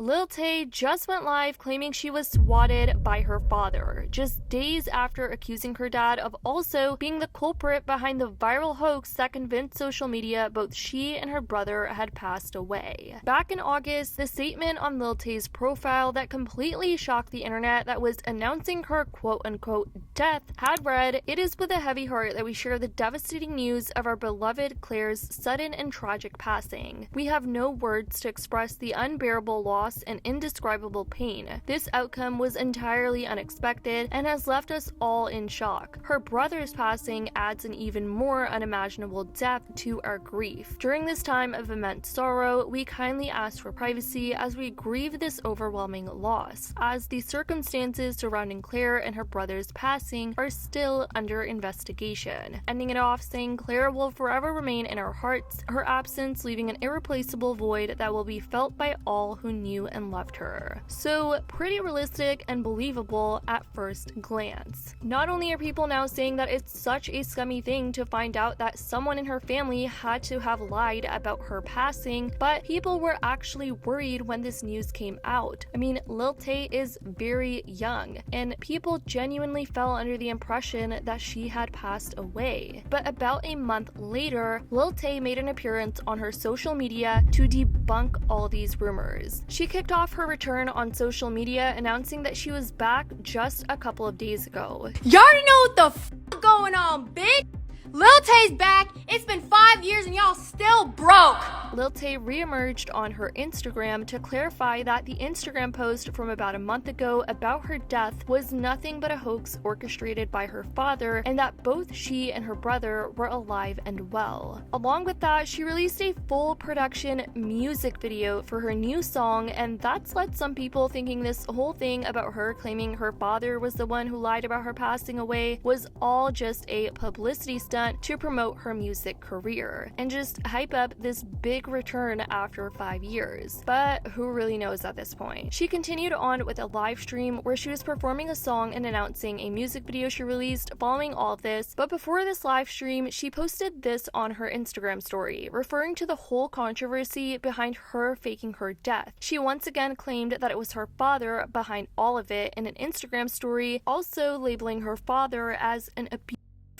Lil Tay just went live claiming she was swatted by her father, just days after accusing her dad of also being the culprit behind the viral hoax that convinced social media both she and her brother had passed away. Back in August, the statement on Lil Tay's profile that completely shocked the internet that was announcing her quote-unquote death had read, "It is with a heavy heart that we share the devastating news of our beloved Claire's sudden and tragic passing. We have no words to express the unbearable loss and indescribable pain. This outcome was entirely unexpected and has left us all in shock. Her brother's passing adds an even more unimaginable depth to our grief. During this time of immense sorrow, we kindly ask for privacy as we grieve this overwhelming loss, as the circumstances surrounding Claire and her brother's passing are still under investigation." Ending it off saying, "Claire will forever remain in our hearts, her absence leaving an irreplaceable void that will be felt by all who knew and loved her." So pretty realistic and believable at first glance. Not only are people now saying that it's such a scummy thing to find out that someone in her family had to have lied about her passing, but people were actually worried when this news came out. I mean, Lil Tay is very young, and people genuinely fell under the impression that she had passed away. But about a month later, Lil Tay made an appearance on her social media to debunk all these rumors. She kicked off her return on social media, announcing that she was back just a couple of days ago. Y'all already know what the f going on, bitch. Lil Tay's back. It's been 5 years and y'all still broke. Lil Tay reemerged on her Instagram to clarify that the Instagram post from about a month ago about her death was nothing but a hoax orchestrated by her father, and that both she and her brother were alive and well. Along with that, she released a full production music video for her new song, and that's led some people thinking this whole thing about her claiming her father was the one who lied about her passing away was all just a publicity stunt to promote her music career and just hype up this big return after 5 years. But who really knows at this point? She continued on with a live stream where she was performing a song and announcing a music video she released following all of this. But before this live stream, she posted this on her Instagram story, referring to the whole controversy behind her faking her death. She once again claimed that it was her father behind all of it in an Instagram story, also labeling her father as an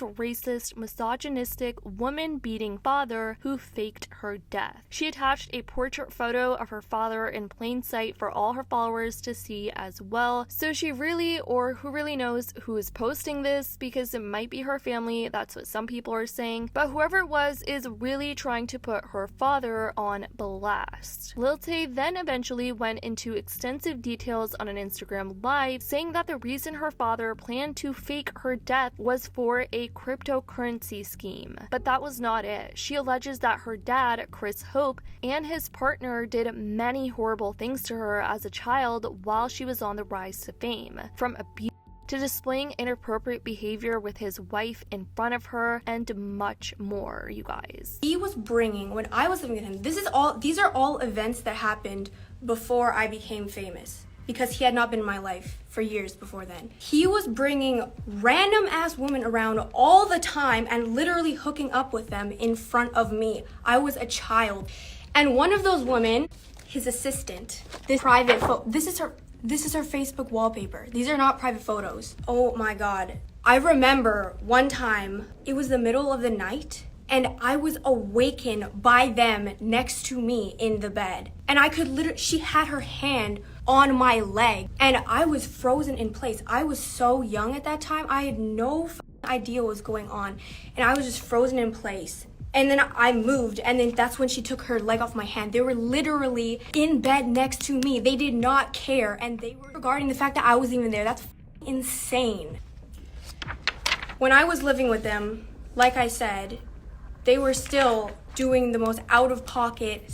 racist, misogynistic, woman-beating father who faked her death. She attached a portrait photo of her father in plain sight for all her followers to see as well. So she really, or who really knows who is posting this, because it might be her family, that's what some people are saying, but whoever it was is really trying to put her father on blast. Lil Tay then eventually went into extensive details on an Instagram live, saying that the reason her father planned to fake her death was for a cryptocurrency scheme. But that was not it. She alleges that her dad, Chris Hope, and his partner did many horrible things to her as a child while she was on the rise to fame, from abuse to displaying inappropriate behavior with his wife in front of her, and much more, you guys. He was bringing, when I was living with him, these are all events that happened before I became famous, because he had not been in my life for years before then. He was bringing random ass women around all the time and literally hooking up with them in front of me. I was a child. And one of those women, his assistant, this is her Facebook wallpaper. These are not private photos. Oh my God. I remember one time, it was the middle of the night, and I was awakened by them next to me in the bed. And I could literally, she had her hand on my leg, and I was frozen in place. I was so young at that time. I had no idea what was going on, and I was just frozen in place. And then I moved, and then that's when she took her leg off my hand. They were literally in bed next to me. They did not care, and they were regarding the fact that I was even there. That's insane. When I was living with them, like I said, they were still doing the most out-of-pocket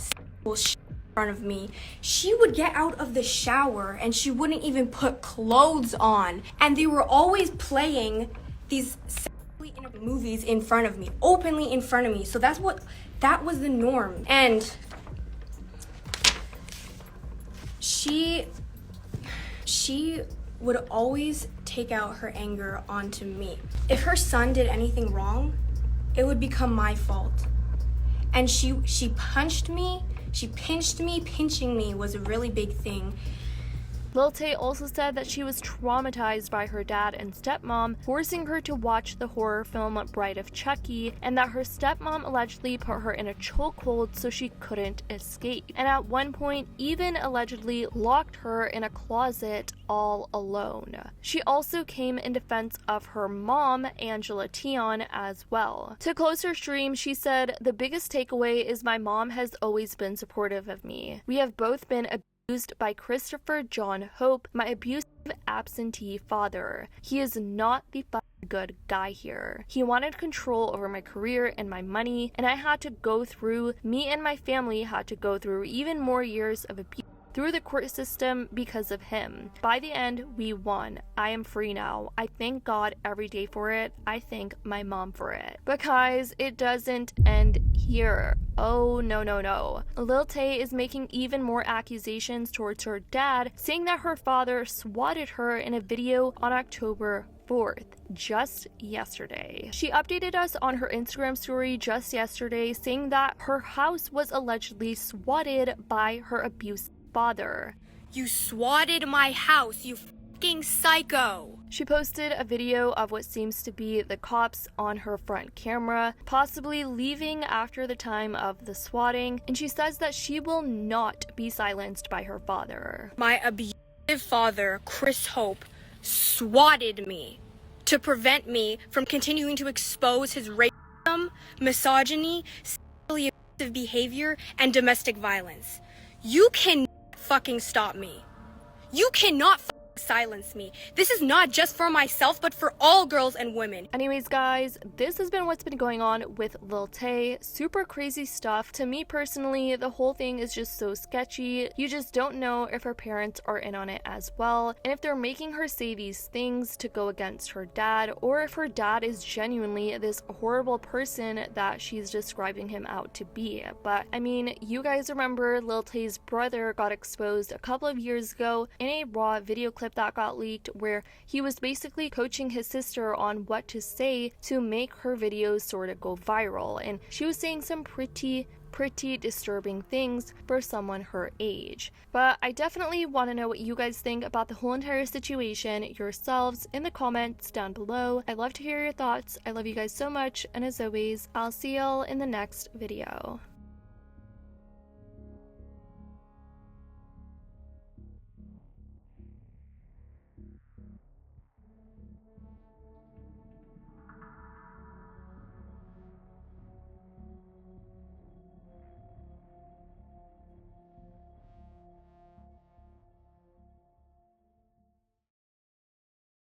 shit in front of me. She would get out of the shower and she wouldn't even put clothes on. And they were always playing these sexually inappropriate movies in front of me, openly in front of me. So that was the norm. And she would always take out her anger onto me. If her son did anything wrong, it would become my fault. And she punched me, She pinched me. Pinching me was a really big thing. Lil Tay also said that she was traumatized by her dad and stepmom, forcing her to watch the horror film Bride of Chucky, and that her stepmom allegedly put her in a chokehold so she couldn't escape, and at one point even allegedly locked her in a closet all alone. She also came in defense of her mom, Angela Tion, as well. To close her stream, she said, "The biggest takeaway is my mom has always been supportive of me. We have both been abused by Christopher John Hope, my abusive absentee father. He is not the good guy here. He wanted control over my career and my money, and me and my family had to go through even more years of abuse through the court system because of him. By the end, we won. I am free now. I thank God every day for it. I thank my mom for it." But guys, it doesn't end here. Oh, no, no, no. Lil Tay is making even more accusations towards her dad, saying that her father swatted her in a video on October 4th, just yesterday. She updated us on her Instagram story just yesterday, saying that her house was allegedly swatted by her abusive father. "You swatted my house, you fucking psycho." She posted a video of what seems to be the cops on her front camera, possibly leaving after the time of the swatting, and she says that she will not be silenced by her father. "My abusive father, Chris Hope, swatted me to prevent me from continuing to expose his racism, misogyny, sexually abusive behavior, and domestic violence. You can fucking stop me. You cannot silence me. This is not just for myself, but for all girls and women." Anyways, guys, this has been what's been going on with Lil Tay. Super crazy stuff. To me personally, the whole thing is just so sketchy. You just don't know if her parents are in on it as well, and if they're making her say these things to go against her dad, or if her dad is genuinely this horrible person that she's describing him out to be. But I mean, you guys remember Lil Tay's brother got exposed a couple of years ago in a raw video clip that got leaked, where he was basically coaching his sister on what to say to make her videos sort of go viral, and she was saying some pretty disturbing things for someone her age. But I definitely want to know what you guys think about the whole entire situation yourselves in the comments down below. I love to hear your thoughts. I love you guys so much, and as always, I'll see y'all in the next video.